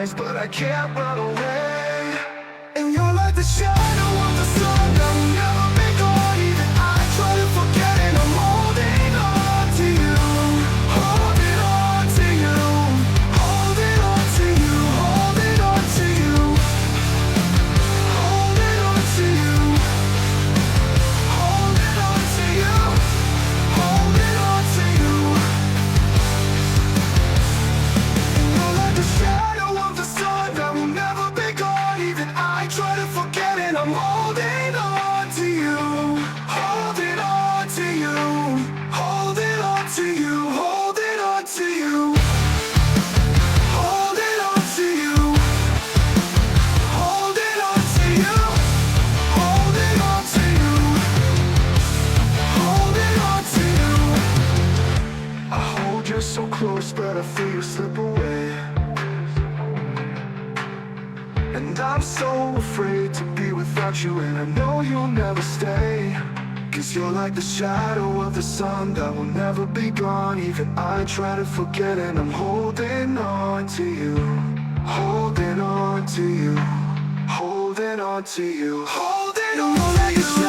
eyes, but I can't run away. And you're like the shadow of the sun that will never be gone. Even I try to forget it, I'm holding on to you. Holding on to you. Holding on to you. Holding on to you. Holding on to you. Holding on to you. Holding on to you. And you're like the shadow of the sun that will never be gone. Even I try to forget it, I'm holding on to you. Holding on to you. Holding on to you. Holding on to you. Holding on to you. Holding on to you. Holding on to you. Holding on to you. I hold you so close, but I feel you slip away. And I'm so afraid to be without you, and I know you'll never stay. Cause you're like the shadow of the sun that will never be gone. Even I try to forget it, I'm holding on to you. Holding on to you. Holding on to you. Holding on to you.